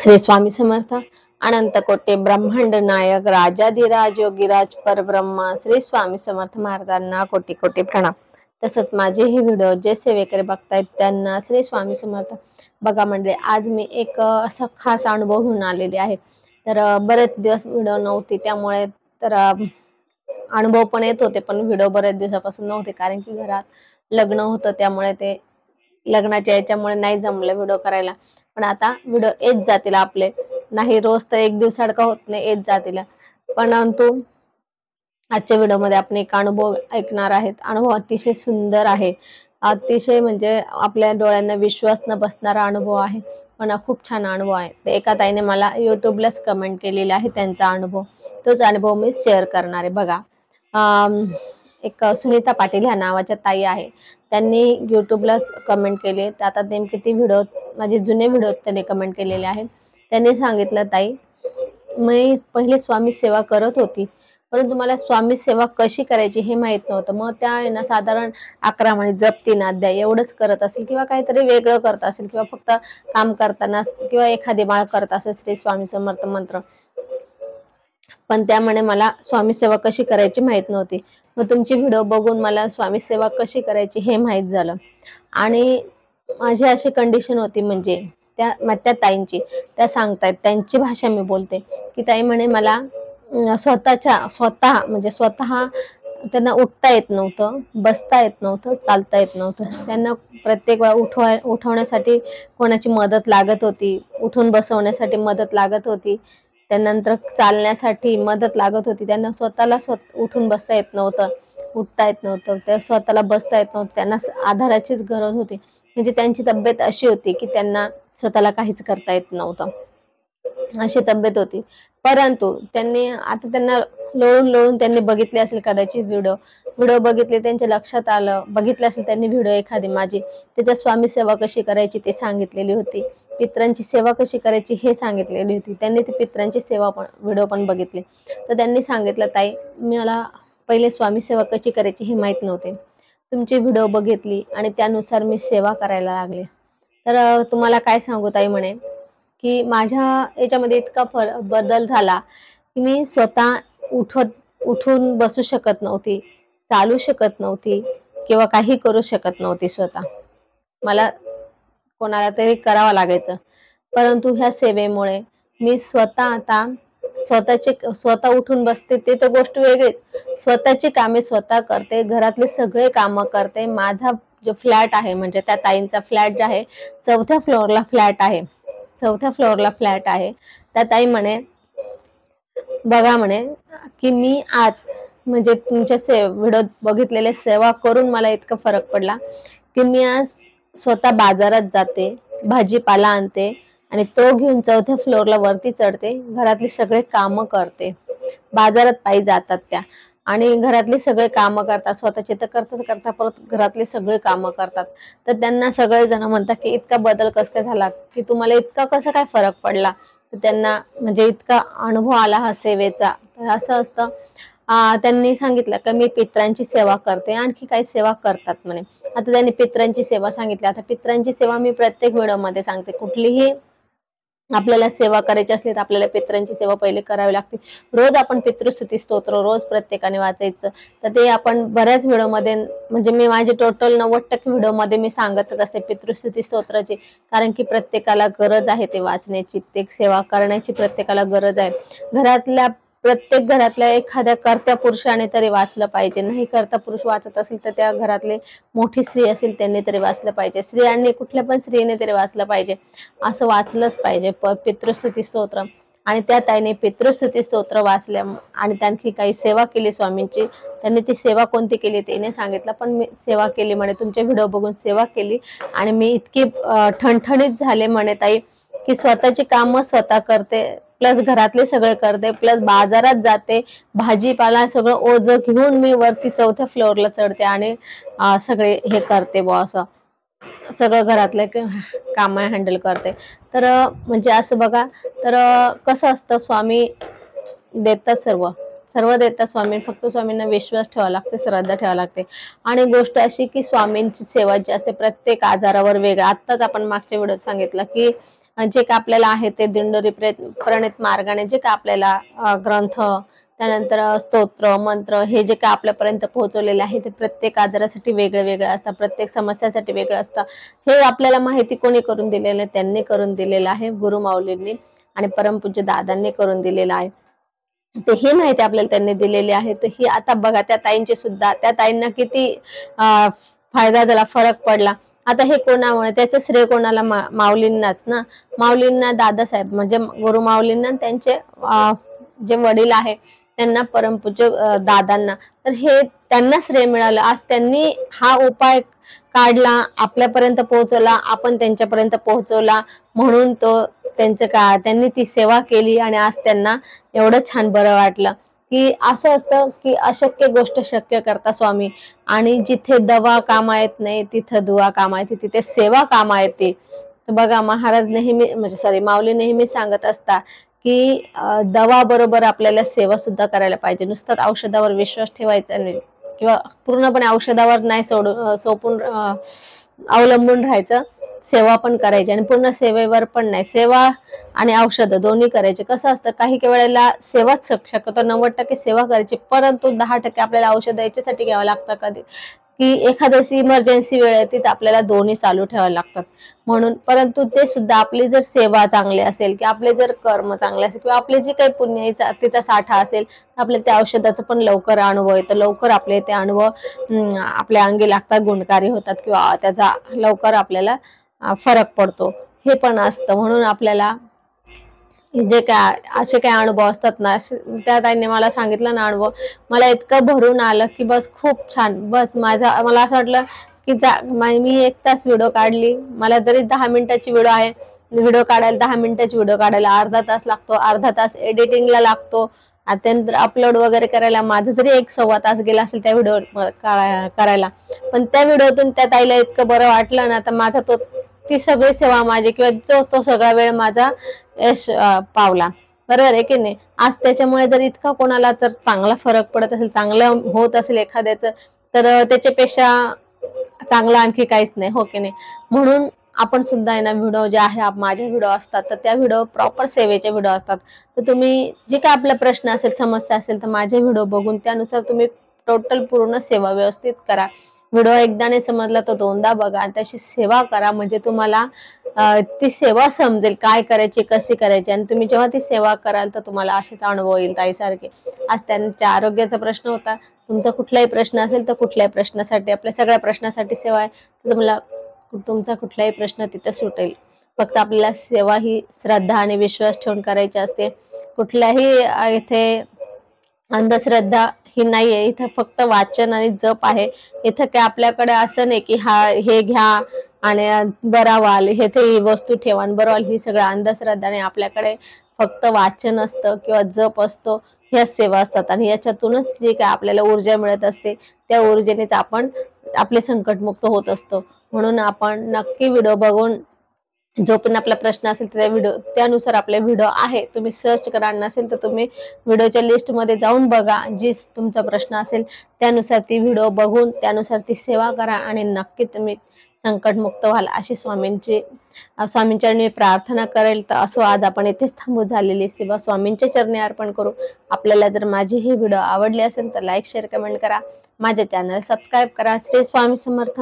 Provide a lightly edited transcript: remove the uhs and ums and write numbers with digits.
श्री स्वामी समर्थ अनंत कोटी ब्रह्मांड नायक राजाधिराज योगीराज परब्रह्म श्री स्वामी समर्थ महाराजांना कोटी कोटी प्रणाम। तसंच माझे हे व्हिडिओ जे सेवेकरी बघतायत त्यांना श्री स्वामी समर्थ। बघा म्हणजे आज मी एक असा खास अनुभव घेऊन आलेले आहे। तर बरेच दिवस व्हिडिओ नव्हती त्यामुळे तर अनुभव पण येत होते पण व्हिडिओ बरेच दिवसापासून नव्हते, कारण की घरात लग्न होतं त्यामुळे ते लग्नाच्या याच्यामुळे नाही जमलं व्हिडिओ करायला। पण आता व्हिडिओ येत जातील आपले, नाही रोज तर एक दिवसाडका होत नाही, येत जातील। परंतु आजच्या व्हिडिओमध्ये आपण एक अनुभव ऐकणार आहेत। अनुभव अतिशय सुंदर आहे, अतिशय म्हणजे आपल्या डोळ्यांना विश्वास न बसणारा अनुभव आहे, पण खूप छान अनुभव आहे। ते एका ताईने मला यूट्यूबलाच कमेंट केलेली आहे त्यांचा अनुभव, तोच अनुभव मी शेअर करणार आहे। बघा एक सुनीता पाटील ह्या नावाच्या ताई आहे, त्यांनी यूट्यूबला कमेंट केले। आता नेमके ती व्हिडिओ माझे जुने व्हिडिओ त्यांनी कमेंट केलेले आहे। त्यांनी सांगितलं, ताई मी पहिले स्वामी सेवा करत होती, परंतु मला स्वामी सेवा कशी करायची हे माहित नव्हतं। मग त्या ना साधारण 11 महिने जप 3 अध्याय एवढंच करत असेल किंवा काहीतरी वेगळं करत असेल किंवा फक्त काम करताना किंवा एखादी माळ करत असेल श्री स्वामी समर्थ मंत्र, पण त्यामुळे मला स्वामी सेवा कशी करायची माहित नव्हती। मग तुमची व्हिडिओ बघून मला स्वामी सेवा कशी करायची हे माहित झालं। आणि माझी अशी कंडिशन होती, म्हणजे त्या ताईंची, त्या सांगतायत त्यांची भाषा मी बोलते की ताई म्हणे मला स्वतः त्यांना उठता येत नव्हतं, बसता येत नव्हतं, चालता येत नव्हतं। त्यांना प्रत्येक वेळा उठवण्यासाठी कोणाची मदत लागत होती, उठून बसवण्यासाठी मदत लागत होती, त्यानंतर चालण्यासाठी मदत लागत होती। त्यांना स्वतःला उठून बसता येत नव्हतं, उठता येत नव्हतं, त्या स्वतःला बसता येत नव्हतं, त्यांना आधाराचीच गरज होती। म्हणजे त्यांची तब्येत अशी होती की त्यांना स्वतःला काहीच करता येत नव्हतं, अशी तब्येत होती। परंतु त्यांना लोळून त्यांनी बघितले असेल कदाचित व्हिडिओ बघितले, त्यांच्या लक्षात आलं, बघितले असेल त्यांनी व्हिडिओ एखादी माझी, त्याच्यात स्वामी सेवा कशी करायची ते सांगितलेली होती, पितरांची सेवा कशी करायची हे सांगितलेली होती। त्यांनी ती पितरांची सेवा पण व्हिडिओ पण बघितले। तर त्यांनी सांगितलं, ताई मला पहिले स्वामी सेवा कशी करायची हे माहित नव्हते, तुमची व्हिडिओ बघितली आणि त्यानुसार मी सेवा करायला लागले। तर तुम्हाला काय सांगू ताई म्हणे की माझ्या याच्यामध्ये इतका बदल झाला की मी स्वतः उठून बसू शकत नव्हती, चालू शकत नव्हती किंवा काही करू शकत नव्हती। स्वतः मला कोणाला तरी करावं लागायचं, परंतु ह्या सेवेमुळे मी स्वतः स्वतः उठून बसते, ते तर गोष्ट वेगळीच, स्वतःची कामे स्वतः करते, घरातले सगळे कामं करते। माझा जो फ्लॅट आहे, म्हणजे त्या ताईंचा फ्लॅट जे आहे 4थ्या फ्लोअरला फ्लॅट आहे, 4थ्या फ्लोअरला फ्लॅट आहे। त्या ताई म्हणे, बघा म्हणे की मी आज म्हणजे तुमच्या व्हिडिओ बघितलेले सेवा करून मला इतका फरक पडला की मी आज स्वतः बाजारात जाते, भाजीपाला आणते आणि तो घेऊन 4थ्या फ्लोअरला वरती चढते, घरातली सगळे कामं करते। बाजारात पायी जातात त्या आणि घरातली सगळे कामं करतात, स्वतःचे तर करता परत घरातले सगळे कामं करतात। तर त्यांना सगळे जण म्हणतात की इतका बदल कसा काय झाला, की तुम्हाला इतका कसा काय फरक पडला। तर त्यांना म्हणजे इतका अनुभव आला हा सेवेचा। तर असं असतं, त्यांनी सांगितलं की मी पितरांची सेवा करते, आणखी काही सेवा करतात म्हणे। आता त्यांनी पितरांची सेवा सांगितली, आता पितरांची सेवा मी प्रत्येक व्हिडिओमध्ये सांगते, कुठलीही आपल्याला सेवा करायची असली तर आपल्याला पितरांची सेवा पहिले करावी लागते। रोज आपण पितृस्तुती स्तोत्र रोज प्रत्येकाने वाचायचं, तर ते आपण बऱ्याच व्हिडिओमध्ये, म्हणजे मी माझे टोटल 90% व्हिडिओमध्ये मी सांगतच असते पितृस्तुती स्तोत्राची, कारण की प्रत्येकाला गरज आहे ते वाचण्याची, ते सेवा करण्याची प्रत्येकाला गरज आहे। प्रत्येक घरातल्या एखाद्या कर्त्या पुरुषाने तरी वाचलं पाहिजे, नाही कर्ता पुरुष वाचत असेल तर त्या घरातले मोठी स्त्री असेल त्यांनी तरी वाचलं पाहिजे, स्त्रियांनी कुठल्या पण स्त्रीने तरी वाचलं पाहिजे, असं वाचलंच पाहिजे पितृस्तुती स्तोत्र। आणि त्या ताईने पितृस्तुती स्तोत्र वाचल्या आणि त्यांची काही सेवा केली स्वामींची। त्यांनी ती सेवा कोणती केली ते नाही सांगितलं, पण मी सेवा केली म्हणे, तुमचे व्हिडिओ बघून सेवा केली आणि मी इतकी ठणठणीत झाले म्हणे ताई की स्वतःची कामं स्वतः करते, प्लस घरातले सगळे करते, प्लस बाजारात जाते, भाजीपाला सगळं ओझं घेऊन मी वरती 4थ्या फ्लोअरला चढते आणि सगळे हे करते असं सगळं घरातले काम हँडल करते। तर म्हणजे असं बघा, तर कसं असतं, स्वामी देतात सर्व देतात स्वामी, फक्त स्वामींना विश्वास ठेवावा लागते, श्रद्धा ठेवावी लागते। आणि गोष्ट अशी की स्वामींची सेवा जी असते प्रत्येक आजारावर वेगळा, आत्ताच आपण मागच्या व्हिडिओत सांगितलं की जे काय आपल्याला आहे ते दिंडोरी प्रणित मार्गाने जे काय आपल्याला ग्रंथ, त्यानंतर स्तोत्र, मंत्र हे जे काय आपल्यापर्यंत पोहोचवलेले आहे ते प्रत्येक आजारासाठी वेगळे वेगळे असतात, प्रत्येक समस्यासाठी वेगळं असतं. हे आपल्याला माहिती कोणी करून दिलेलं आहे? त्यांनी करून दिलेलं आहे, गुरु माऊलींनी आणि परमपूज्य दादांनी करून दिलेलं आहे. तर ही माहिती आपल्याला त्यांनी दिलेली आहे. तर ही आता बघा त्या ताईंची सुद्धा, त्या ताईंना किती फायदा झाला, फरक पडला. आता हे कोणामुळे? त्याचं श्रेय कोणाला? माऊलींनाच ना. माऊलींना दादासाहेब म्हणजे गुरु माऊलींना त्यांचे जे वडील आहे त्यांना परमपूज्य दादांना, तर हे त्यांना श्रेय मिळालं. आज त्यांनी हा उपाय काढला, आपल्यापर्यंत पोहोचवला, आपण त्यांच्यापर्यंत पोहोचवला, म्हणून तो त्यांनी ती सेवा केली आणि आज त्यांना एवढं छान बरं वाटलं. की असं असतं की अशक्य गोष्ट शक्य करता स्वामी, आणि जिथे दवा कामा येत नाही तिथं दुवा कामा येते, तिथे सेवा कामा येते. तर बघा महाराज नेहमी म्हणजे माऊली नेहमी सांगत असता की दवा बरोबर आपल्याला सेवा सुद्धा करायला पाहिजे. नुसतं औषधावर विश्वास ठेवायचा नाही किंवा पूर्णपणे औषधावर नाही सोपून अवलंबून राहायचं. सेवा पण करायची आणि पूर्ण सेवेवर पण नाही. सेवा आणि औषध दोन्ही करायचे. कसं असतं काही वेळेला सेवाच शक्यतो 90% सेवा करायची, परंतु 10% आपल्याला औषध याच्यासाठी घ्यावं लागतं कधी की एखाद्याची इमर्जन्सी वेळ येते तर आपल्याला दोन्ही चालू ठेवावे लागतात. म्हणून परंतु ते सुद्धा आपली जर सेवा चांगली असेल की आपले जर कर्म चांगले असेल किंवा आपले जे काही पुण्य तिथं साठा असेल तर आपल्या त्या औषधाचा पण लवकर अनुभव येतो, लवकर आपले ते अनुभव आपल्या अंगी लागतात, गुणकारी होतात किंवा त्याचा लवकर आपल्याला फरक पडतो. हे पण असतं. म्हणून आपल्याला जे काय असे काही अनुभव असतात ना, त्या ताईंनी मला सांगितलं ना अनुभव, मला इतकं भरून आलं की बस खूप छान. बस मला असं वाटलं की मी 1 तास व्हिडिओ काढली, मला जरी 10 मिनिटाची व्हिडिओ काढायला 10 मिनिटाची व्हिडिओ काढायला अर्धा तास लागतो, अर्धा तास एडिटिंगला लागतो, त्यानंतर अपलोड वगैरे करायला माझं जरी 1-1.25 तास गेला असेल त्या व्हिडिओ करायला, पण त्या व्हिडिओतून त्या ताईला इतकं बरं वाटलं ना, तर माझा ती सगळी सेवा माझी किंवा तो सगळा वेळ माझा यश पावला. बरोबर आहे की नाही? आज त्याच्यामुळे जर इतका कोणाला तर चांगला फरक पडत असेल, चांगलं होत असेल एखाद्याचं, तर त्याच्यापेक्षा चांगलं आणखी काहीच नाही, हो की नाही? म्हणून आपण सुद्धा आहे ना, व्हिडिओ जे आहे माझे व्हिडिओ असतात तर त्या व्हिडिओ प्रॉपर सेवेचे व्हिडिओ असतात. तर तुम्ही जे काय आपला प्रश्न असेल, समस्या असेल, तर माझे व्हिडिओ बघून त्यानुसार तुम्ही टोटल पूर्ण सेवा व्यवस्थित करा. व्हिडिओ एकदा नाही समजला तर 2दा बघा आणि तशी सेवा करा, म्हणजे तुम्हाला ती सेवा समजेल काय करायची, कशी करायची, आणि तुम्ही जेव्हा ती सेवा कराल तर तुम्हाला असेच अनुभव येईल ताईसारखे. आज त्यांच्या आरोग्याचा प्रश्न होता, तुमचा कुठलाही प्रश्न असेल तर कुठल्याही प्रश्नासाठी, आपल्या सगळ्या प्रश्नासाठी सेवा आहे, तर तुम्हाला तुमचा कुठलाही प्रश्न तिथे सुटेल. फक्त आपल्याला सेवा ही श्रद्धा आणि विश्वास ठेवून करायची असते. कुठल्याही इथे अंधश्रद्धा ही नाहीये. इथं फक्त वाचन आणि जप आहे. इथं काय आपल्याकडे असं नाही की हे घ्या आणि बरा व्हाल, हे ते वस्तू ठेवा आणि बरं व्हाल, ही सगळं अंधश्रद्धा नाही. आपल्याकडे फक्त वाचन असतं किंवा जप असतो, ह्या सेवा असतात आणि याच्यातूनच जे काय आपल्याला ऊर्जा मिळत असते, त्या ऊर्जेनेच आपण आपले संकटमुक्त होत असतो. म्हणून आपण नक्की व्हिडिओ बघून जो पण आपला प्रश्न असेल त्यानुसार आपले व्हिडिओ आहे, तुम्ही सर्च करा. नसेल तर तुम्ही व्हिडिओच्या लिस्टमध्ये जाऊन बघा, जी तुमचा प्रश्न असेल त्यानुसार ती व्हिडिओ बघून त्यानुसार ती सेवा करा आणि नक्की तुम्ही संकटमुक्त व्हाल, अशी स्वामींचरणी प्रार्थना करेल. तर असो आज आपण इथेच थांबू. झालेली सेवा स्वामींच्या चरणी अर्पण करू. आपल्याला जर माझी ही व्हिडिओ आवडली असेल तर लाईक, शेअर, कमेंट करा. माझे चॅनल सबस्क्राईब करा. श्री स्वामी समर्थ.